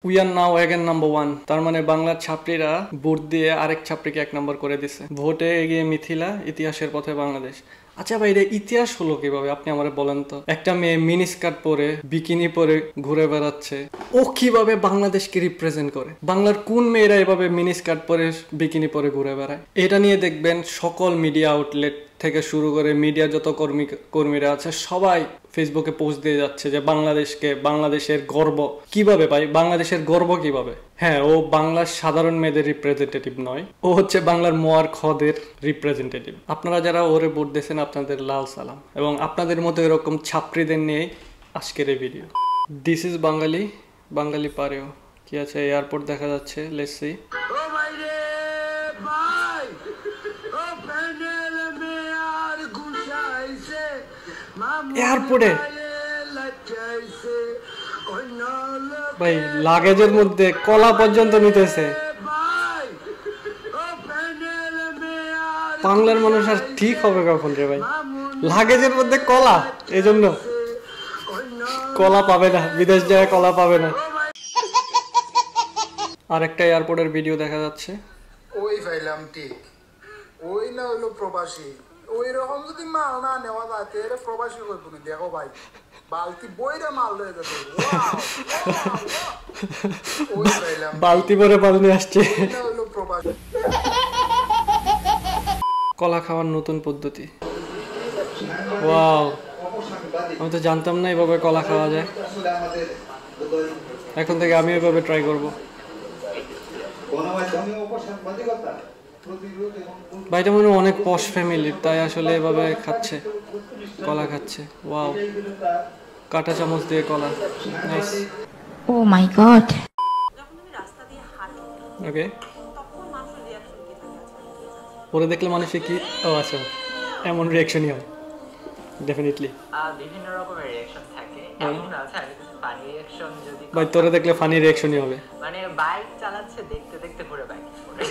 We are now again number one. তার মানে বাংলার ছাত্রীরা ভোট দিয়ে আরেক ছাত্রীকে 1 নম্বর করে দিছে। ভোটে এগিয়ে মিথিলা, ইতিহাসের পথে বাংলাদেশ। আচ্ছা ভাই, এটা ইতিহাস হলো কিভাবে আপনি আমারে বলেন তো? একটা মেয়ে মিনি স্কার্ট পরে বিকিনি পরে ঘুরে বেড়াচ্ছে, ও কিভাবে বাংলাদেশকে রিপ্রেজেন্ট করে? বাংলার কোন মেয়েরা এভাবে মিনি স্কার্ট পরে বিকিনি পরে ঘুরে বেড়ায়? এটা নিয়ে দেখবেন সকল মিডিয়া আউটলেট থেকে শুরু করে মিডিয়া যত কর্মীরা আছে সবাই ফেসবুকে পোস্ট দিয়ে যাচ্ছে যে বাংলাদেশের গর্ব কিভাবে পাই, বাংলাদেশের গর্ব কিভাবে। হ্যাঁ, ও বাংলার সাধারণ মেয়েদের রিপ্রেজেন্টেটিভ নয়, ও হচ্ছে বাংলার মোয়ার খদের রিপ্রেজেন্টেটিভ। আপনারা যারা ওরে ভোট দিয়েছেন আপনাদের লাল সালাম, এবং আপনাদের মতো এরকম ছাত্রীদের নিয়ে আজকের এই ভিডিও। দিস ইজ বাঙালি, বাঙালি পারেও। কি আছে, এয়ারপোর্ট দেখা যাচ্ছে, লেটস সি। এয়ারপোর্টে ভাই লাগেজের মধ্যে কলা পর্যন্ত নিতেছে। বাংলার মানুষ আর ঠিক হবে কখন রে ভাই? লাগেজের মধ্যে কলা, এজন্য কলা পাবে না, বিদেশ যায় কলা পাবে না। আরেকটা এয়ারপোর্টের ভিডিও দেখা যাচ্ছে। ওই ফাইলাম ঠিক, ওই না হইলো প্রবাসী। ওই রকম যদি মাল না নেওয়া যায় তাহলে প্রবাসী করবো না। দেখো ভাই, বালতি বইরে মাল লয়ে যাবে। ওই ফাইলাম বালতি ভরে মাল নিয়ে আসছে। না হইলো প্রবাসী। কলা খাওয়ার নতুন পদ্ধতি, ওয়াও! আমি তো জানতাম না এভাবে কলা খাওয়া যায়। এখন থেকে আমি এভাবে ট্রাই করব। ভাইটা মনে হয় অনেক পশ ফ্যামিলির, তাই আসলে এভাবে খাচ্ছে, কলা খাচ্ছে। ওয়াও, কাঁটা চামচ দিয়ে কলা, নাইস। ও মাই গড। ওকে, পরে দেখলে মানুষের কি, ও আচ্ছা, এমন রিয়াকশনই হয় ডেফিনেটলি। বিভিন্ন রকমের রিঅ্যাকশন থাকে। এমন আছে আর ফানি রিঅ্যাকশন, যদি ভাই তোরে দেখলে ফানি রিয়াকশনই হবে। মানে বাইক চালাচ্ছে, দেখতে দেখতে পড়ে বাইক পড়ে।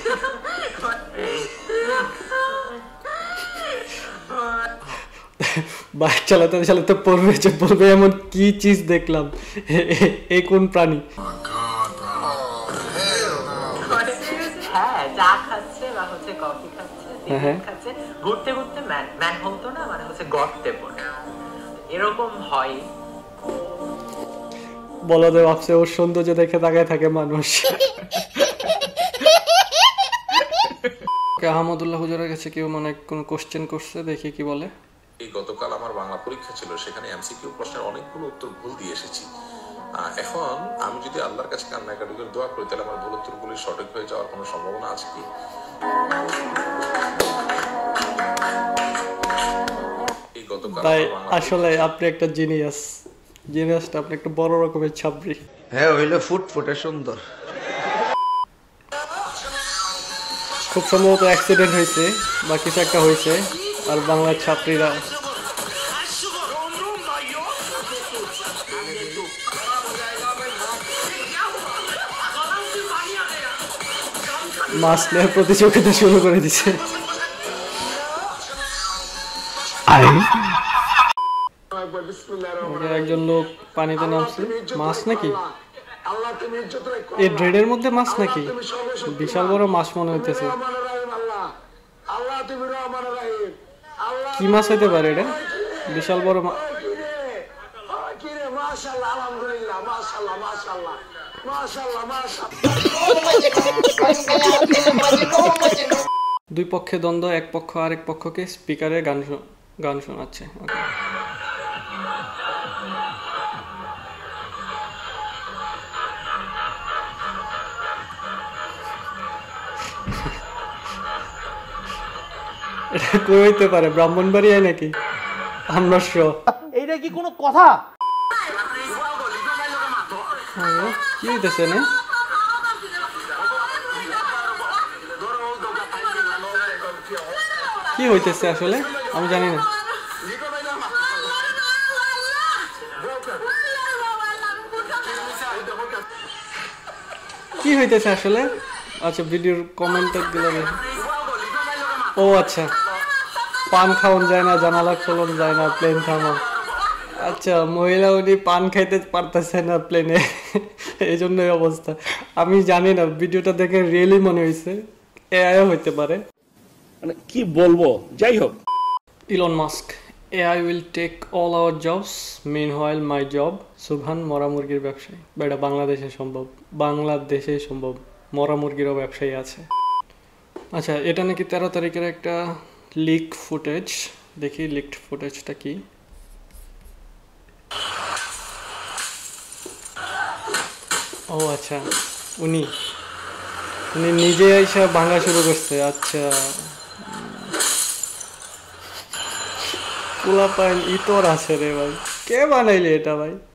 বাইক চালাতে চালাতে পড়বে, যে বলবে এমন কি চিজ দেখলাম, এই কোন প্রাণী? হ্যাঁ, চা খাচ্ছে বা হচ্ছে কফি খাচ্ছে, সিগারেট খাচ্ছে, ঘুরতে ঘুরতে ম্যান হতো না, মানে হচ্ছে গর্তে পড়ে। এরকম হয়। বলদের ভাবছে ওর সৌন্দর্য দেখে তাকায় থাকে মানুষ। আহমদুল্লাহ হুজুরের কাছে কেউ মানে কোন কোশ্চেন করছে, দেখি কি বলে। এই গতকাল আমার বাংলা পরীক্ষা ছিল, সেখানে এমসিকিউ প্রশ্নের অনেকগুলো উত্তর ভুল দিয়ে এসেছি। এখন আমি যদি আল্লাহর কাছে কান্নাকাটি করে দোয়া করি, তাহলে আমার ভুল উত্তরগুলি সঠিক হয়ে যাওয়ার কোনো সম্ভাবনা আছে কি? এই গতকাল তাই আসলে আপনি একটা জিনিয়াসটা আপনি একটা বড় রকমের ছাবরি। হ্যাঁ, হইলে ফুটফুটে সুন্দর। খুব সম্ভবত অ্যাক্সিডেন্ট হয়েছে বা কিছু একটা হয়েছে, আর বাংলার ছাত্রীরা মাছ নেওয়ার প্রতিযোগিতা শুরু করে দিছে। একজন লোক পানিতে নামছে, মাছ নাকি? এই ড্রেডের মধ্যে মাছ নাকি? বিশাল বড় মাছ মনে হইতেছে। কি মাছ হইতে পারে এটা? বিশাল বড় মাছ। দুই পক্ষে দ্বন্দ্ব, এক পক্ষ আরেক পক্ষকে স্পিকারে গান শোনাচ্ছে। এটা কই হইতে পারে? ব্রাহ্মণবাড়িয়ায় নাকি? আমরা এইটা কি কোনো কথা? কি হইতেছে না? কি হইতেছে আসলে আমি জানি না। কি হইতেছে আসলে? আচ্ছা, ভিডিওর কমেন্টটা দিলাম। ও আচ্ছা, পান খাওয়ান যায় না, জানালা খোলন যায় না, প্লেন থামা। আচ্ছা, মহিলা উনি পান খাইতে পারতেছে না প্লেনে, এই জন্যই অবস্থা। আমি জানি না, ভিডিওটা দেখে রিয়েলি মনে হয়েছে এআইও হইতে পারে। মানে কি বলবো, যাই হোক। Elon Musk, AI will take all our jobs, meanwhile my job. সুবহান, মরা মুরগির ব্যবসায়ী। বা এটা বাংলাদেশে সম্ভব, বাংলাদেশেই সম্ভব, মরা মুরগিরও ব্যবসায়ী আছে। আচ্ছা, এটা নাকি 13 তারিখের একটা লিক ফুটেজ। দেখি লিকড ফুটেজটা কি। ও আচ্ছা, উনি নিজে এসে ভাঙা শুরু করছে। আচ্ছা, পোলাপাইন ইতর আছে রে ভাই, কে বানাইলে এটা ভাই?